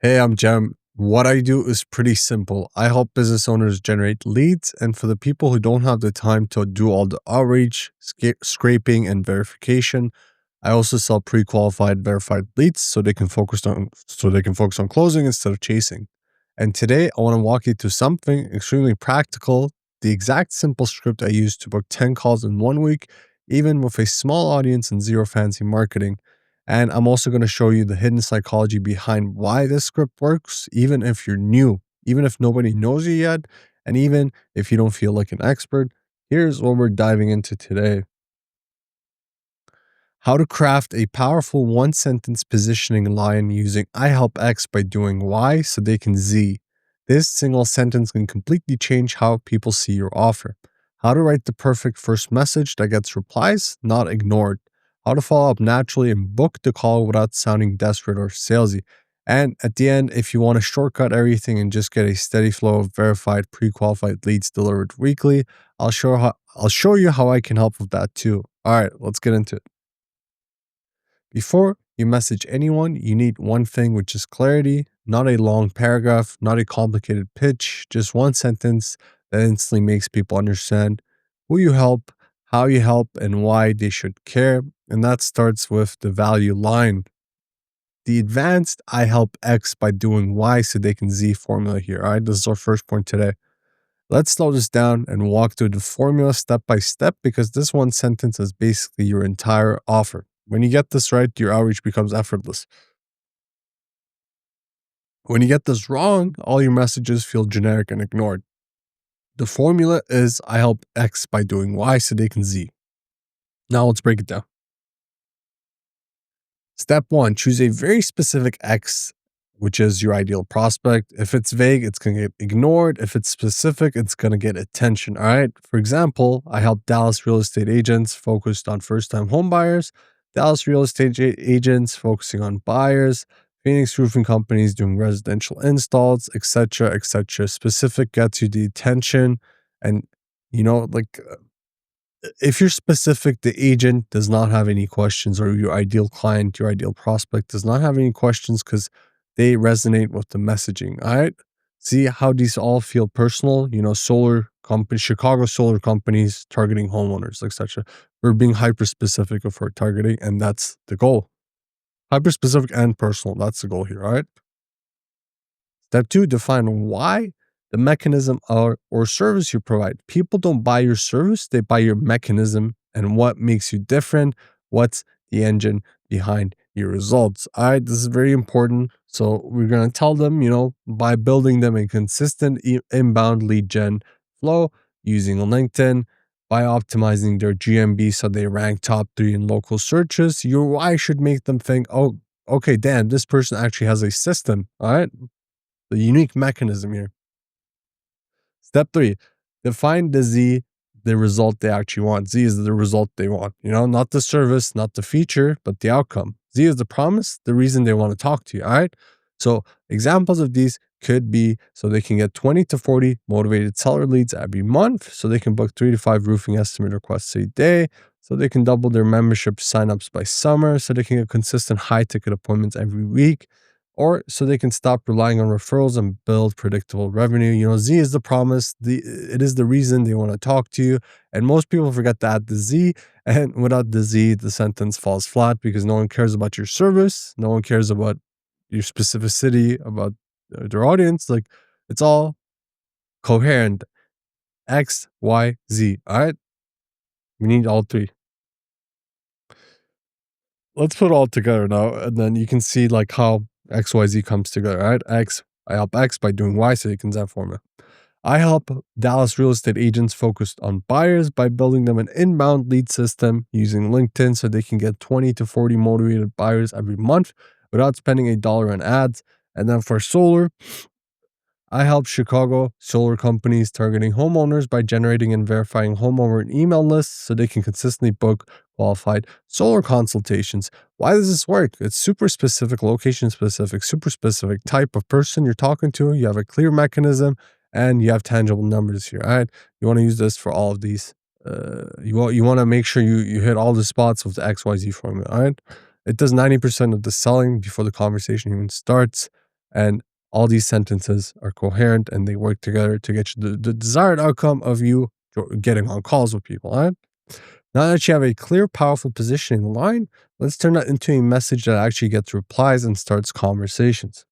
Hey, I'm Jem. What I do is pretty simple. I help business owners generate leads, and for the people who don't have the time to do all the outreach, scraping, and verification, I also sell pre-qualified, verified leads so they can focus on closing instead of chasing. And today, I want to walk you through something extremely practical, the exact simple script I use to book 10 calls in 1 week, even with a small audience and zero fancy marketing. And I'm also going to show you the hidden psychology behind why this script works, even if you're new, even if nobody knows you yet, and even if you don't feel like an expert. Here's what we're diving into today: how to craft a powerful one sentence positioning line using I help X by doing Y so they can Z. This single sentence can completely change how people see your offer. How to write the perfect first message that gets replies, not ignored. How to follow up naturally and book the call without sounding desperate or salesy. And at the end, if you want to shortcut everything and just get a steady flow of verified, pre-qualified leads delivered weekly, I'll show you how I can help with that too. All right, let's get into it. Before you message anyone, you need one thing, which is clarity, not a long paragraph, not a complicated pitch, just one sentence that instantly makes people understand who you help, how you help, and why they should care. And that starts with the value line. The advanced I help X by doing Y so they can Z formula here. All right, this is our first point today. Let's slow this down and walk through the formula step by step because this one sentence is basically your entire offer. When you get this right, your outreach becomes effortless. When you get this wrong, all your messages feel generic and ignored. The formula is I help X by doing Y so they can Z. Now let's break it down. Step one, choose a very specific X, which is your ideal prospect. If it's vague, it's going to get ignored. If it's specific, it's going to get attention. All right. For example, I help Dallas real estate agents focused on first time home buyers, Dallas real estate agents focusing on buyers, Phoenix roofing companies doing residential installs, etc., etc. Specific gets you the attention. And, if you're specific, the agent does not have any questions, or your ideal client, your ideal prospect does not have any questions because they resonate with the messaging. All right. See how these all feel personal. Solar company, Chicago solar companies targeting homeowners, etc. We're being hyper specific of our targeting, and that's the goal. Hyper specific and personal. That's the goal here. All right. Step two, define why, the mechanism or service you provide. People don't buy your service, they buy your mechanism and what makes you different. What's the engine behind your results? All right, this is very important. So we're going to tell them, by building them a consistent inbound lead gen flow using LinkedIn, by optimizing their GMB so they rank top 3 in local searches. Your why should make them think, oh, okay, damn, this person actually has a system. All right, the unique mechanism here. Step three, define the Z, the result they actually want. Z is the result they want, not the service, not the feature, but the outcome. Z is the promise, the reason they want to talk to you. All right. So examples of these could be so they can get 20 to 40 motivated seller leads every month, so they can book 3 to 5 roofing estimate requests a day, so they can double their membership signups by summer, so they can get consistent high ticket appointments every week, or so they can stop relying on referrals and build predictable revenue. Z is the promise. It is the reason they want to talk to you. And most people forget to add the Z. And without the Z, the sentence falls flat because no one cares about your service. No one cares about your specificity, about their audience. Like, it's all coherent. X, Y, Z. All right. We need all three. Let's put it all together now. And then you can see like how XYZ comes together. All right. I help X by doing Y so you can Z formula. I help Dallas real estate agents focused on buyers by building them an inbound lead system using LinkedIn so they can get 20 to 40 motivated buyers every month without spending $1 on ads. And then for solar, I help Chicago solar companies targeting homeowners by generating and verifying homeowner and email lists so they can consistently book qualified solar consultations. Why does this work? It's super specific, location specific, super specific type of person you're talking to. You have a clear mechanism and you have tangible numbers here. All right. You want to use this for all of these. You want to make sure you hit all the spots with the XYZ formula. All right. It does 90% of the selling before the conversation even starts. And all these sentences are coherent and they work together to get you the desired outcome of you getting on calls with people. All right. Now that you have a clear, powerful positioning line, let's turn that into a message that actually gets replies and starts conversations.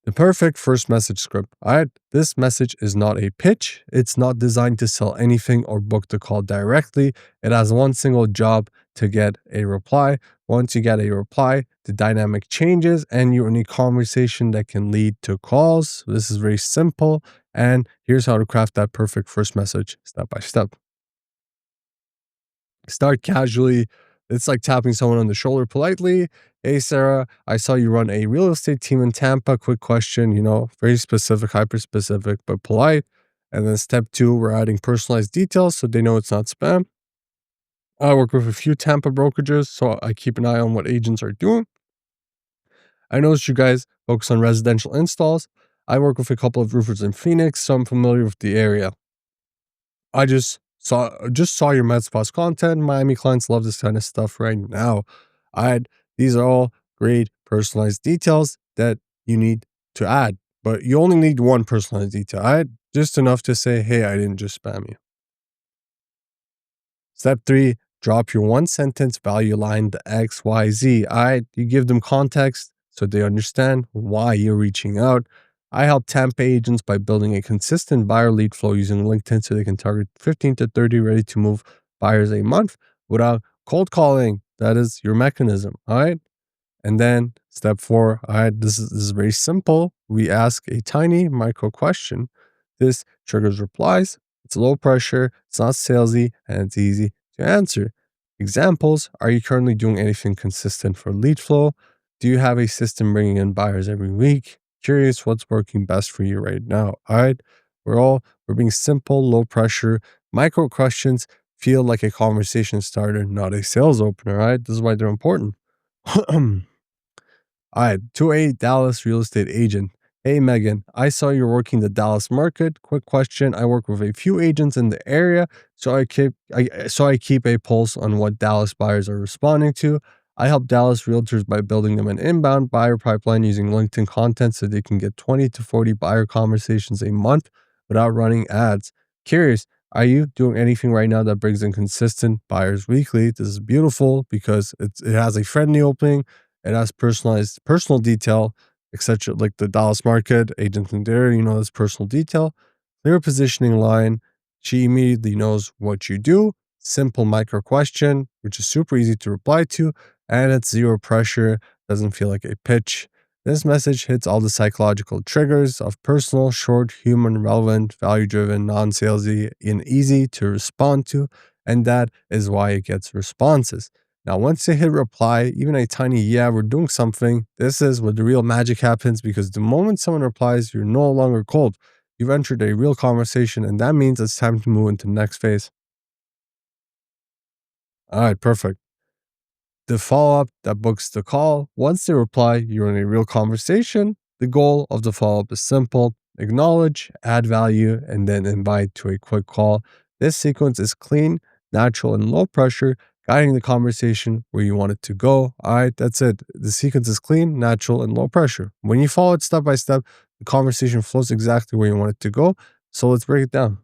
The perfect first message script. All right. This message is not a pitch. It's not designed to sell anything or book the call directly. It has one single job to get a reply. Once you get a reply, the dynamic changes and you're in a conversation that can lead to calls. This is very simple. And here's how to craft that perfect first message step by step. Start casually. It's like tapping someone on the shoulder politely. Hey, Sarah, I saw you run a real estate team in Tampa. Quick question, very specific, hyper specific, but polite. And then step two, we're adding personalized details so they know it's not spam. I work with a few Tampa brokerages, so I keep an eye on what agents are doing. I noticed you guys focus on residential installs. I work with a couple of roofers in Phoenix, so I'm familiar with the area. I just saw your MedSpas content. Miami clients love this kind of stuff right now. I These are all great personalized details that you need to add, but you only need one personalized detail. Just enough to say, hey, I didn't just spam you. Step three, drop your one sentence value line, the XYZ. You give them context so they understand why you're reaching out. I help Tampa agents by building a consistent buyer lead flow using LinkedIn so they can target 15 to 30 ready to move buyers a month without cold calling. That is your mechanism. All right. And then step four, all right, this is very simple. We ask a tiny micro question. This triggers replies. It's low pressure, it's not salesy, and it's easy to answer. Examples: are you currently doing anything consistent for lead flow? Do you have a system bringing in buyers every week? Curious what's working best for you right now. All right. We're being simple, low pressure, micro questions feel like a conversation starter, not a sales opener. All right. This is why they're important. All right, to a Dallas real estate agent. Hey, Megan, I saw you're working the Dallas market. Quick question. I work with a few agents in the area, so I keep a pulse on what Dallas buyers are responding to. I help Dallas realtors by building them an inbound buyer pipeline using LinkedIn content so they can get 20 to 40 buyer conversations a month without running ads. Curious, are you doing anything right now that brings in consistent buyers weekly? This is beautiful because it has a friendly opening, it has personalized personal detail, etc. Like the Dallas market, agent in there, this personal detail. Clear positioning line. She immediately knows what you do. Simple micro question, which is super easy to reply to, and it's zero pressure, doesn't feel like a pitch. This message hits all the psychological triggers of personal, short, human, relevant, value driven, non salesy, and easy to respond to. And that is why it gets responses. Now, once you hit reply, even a tiny yeah, we're doing something, this is where the real magic happens because the moment someone replies, you're no longer cold. You've entered a real conversation, and that means it's time to move into the next phase. All right, perfect. The follow up that books the call. Once they reply, you're in a real conversation. The goal of the follow up is simple: acknowledge, add value, and then invite to a quick call. This sequence is clean, natural, and low pressure, guiding the conversation where you want it to go. All right, that's it. The sequence is clean, natural, and low pressure. When you follow it step by step, the conversation flows exactly where you want it to go. So let's break it down.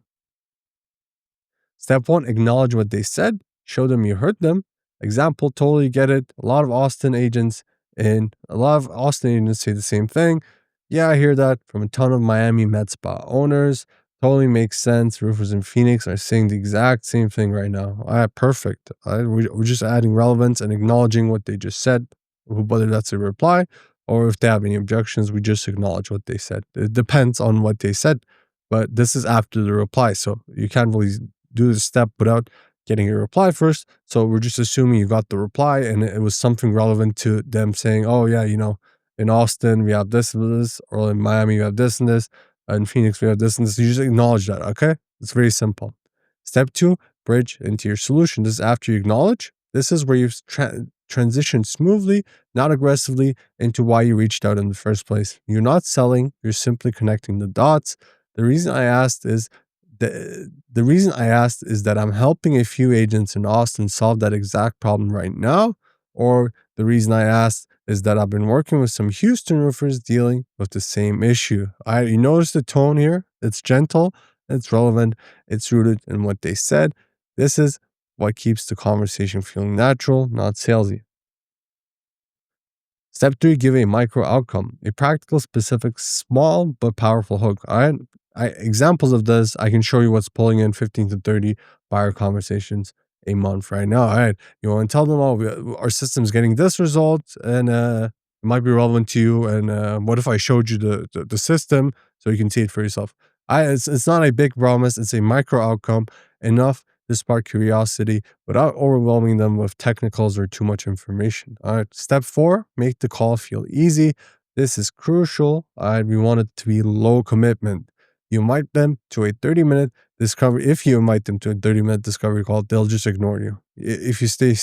Step one, acknowledge what they said, show them you heard them. Example, totally get it. A lot of Austin agents say the same thing. Yeah, I hear that from a ton of Miami Med Spa owners. Totally makes sense. Roofers in Phoenix are saying the exact same thing right now. All right, perfect. All right, we're just adding relevance and acknowledging what they just said, whether that's a reply or if they have any objections, we just acknowledge what they said. It depends on what they said, but this is after the reply. So you can't really do the step without getting a reply first. So we're just assuming you got the reply and it was something relevant to them saying, oh, yeah, in Austin, we have this and this, or in Miami, we have this and this, in Phoenix, we have this and this. You just acknowledge that. Okay. It's very simple. Step two, bridge into your solution. This is after you acknowledge. This is where you transition smoothly, not aggressively, into why you reached out in the first place. You're not selling, you're simply connecting the dots. The reason I asked is the reason I asked is that I'm helping a few agents in Austin solve that exact problem right now. Or the reason I asked is that I've been working with some Houston roofers dealing with the same issue. You notice the tone here? It's gentle, it's relevant, it's rooted in what they said. This is what keeps the conversation feeling natural, not salesy. Step three, give a micro outcome, a practical, specific, small but powerful hook. All right. Examples of this, I can show you what's pulling in 15 to 30 buyer conversations a month right now. All right. You want to tell them, oh, our system's getting this result and it might be relevant to you. And what if I showed you the system so you can see it for yourself? It's not a big promise, it's a micro outcome, enough to spark curiosity without overwhelming them with technicals or too much information. All right. Step four, make the call feel easy. This is crucial. We want it to be low commitment. You invite them to a 30-minute discovery. If you invite them to a 30-minute discovery call, they'll just ignore you. If you say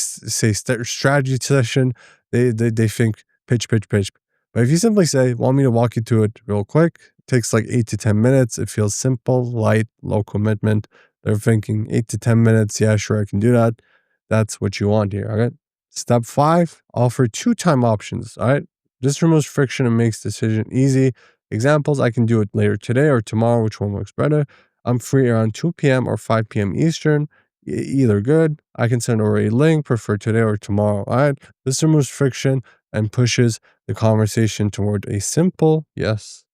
strategy session, they think pitch, pitch, pitch. But if you simply say, want me to walk you through it real quick, it takes like 8 to 10 minutes. It feels simple, light, low commitment. They're thinking 8 to 10 minutes. Yeah, sure, I can do that. That's what you want here. All right. Step five, offer two time options. All right. This removes friction and makes decision easy. Examples, I can do it later today or tomorrow, which one works better. I'm free around 2 p.m. or 5 p.m. Eastern. Either good. I can send over a link, prefer today or tomorrow. All right. This removes friction and pushes the conversation toward a simple yes.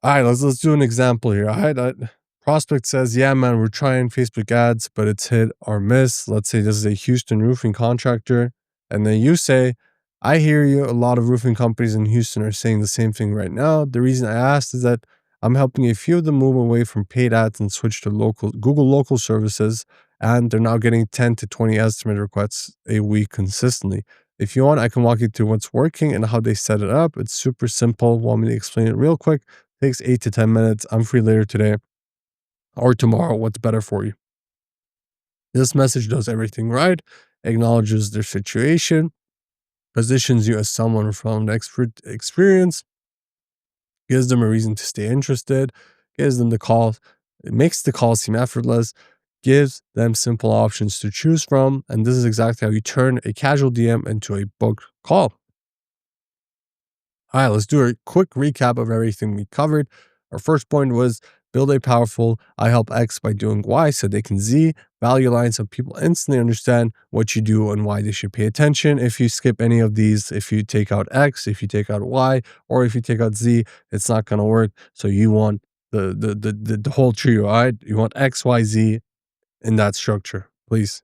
All right, let's do an example here. All right, prospect says, "Yeah, man, we're trying Facebook ads, but it's hit or miss." Let's say this is a Houston roofing contractor, and then you say, "I hear you. A lot of roofing companies in Houston are saying the same thing right now. The reason I asked is that I'm helping a few of them move away from paid ads and switch to local Google local services, and they're now getting 10 to 20 estimate requests a week consistently. If you want, I can walk you through what's working and how they set it up. It's super simple. Want me to explain it real quick? Takes 8 to 10 minutes. I'm free later today or tomorrow. What's better for you?" This message does everything right, acknowledges their situation, positions you as someone from expert experience, gives them a reason to stay interested, gives them the call, it makes the call seem effortless, gives them simple options to choose from. And this is exactly how you turn a casual DM into a booked call. All right, let's do a quick recap of everything we covered. Our first point was build a powerful I help X by doing Y so they can Z. Value lines so people instantly understand what you do and why they should pay attention. If you skip any of these, if you take out X, if you take out Y, or if you take out Z, it's not going to work. So you want the whole trio, all right? You want X, Y, Z in that structure, please.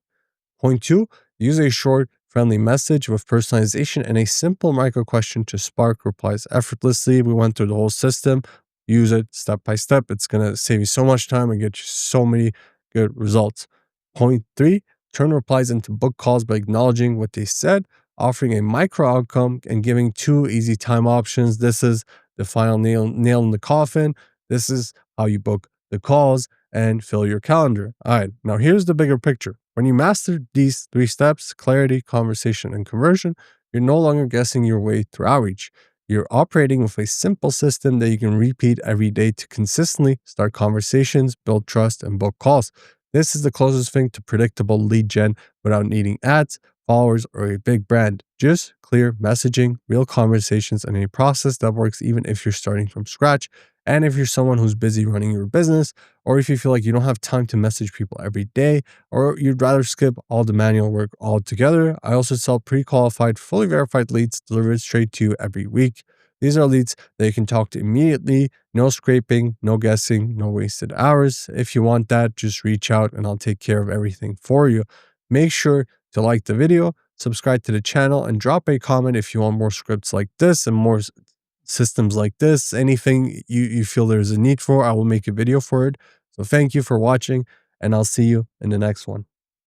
Point two, use a short, friendly message with personalization and a simple micro question to spark replies effortlessly. We went through the whole system. Use it step by step. It's going to save you so much time and get you so many good results. Point three, turn replies into book calls by acknowledging what they said, offering a micro outcome, and giving two easy time options. This is the final nail in the coffin. This is how you book the calls and fill your calendar. All right, now here's the bigger picture. When you master these three steps, clarity, conversation, and conversion, you're no longer guessing your way through outreach. You're operating with a simple system that you can repeat every day to consistently start conversations, build trust, and book calls. This is the closest thing to predictable lead gen without needing ads, followers, or a big brand. Just clear messaging, real conversations, and a process that works even if you're starting from scratch. And if you're someone who's busy running your business, or if you feel like you don't have time to message people every day, or you'd rather skip all the manual work altogether, I also sell pre-qualified, fully verified leads delivered straight to you every week. These are leads that you can talk to immediately, no scraping, no guessing, no wasted hours. If you want that, just reach out and I'll take care of everything for you. Make sure to like the video, subscribe to the channel, and drop a comment if you want more scripts like this and more systems like this. Anything you feel there's a need for, I will make a video for it. So thank you for watching, and I'll see you in the next one.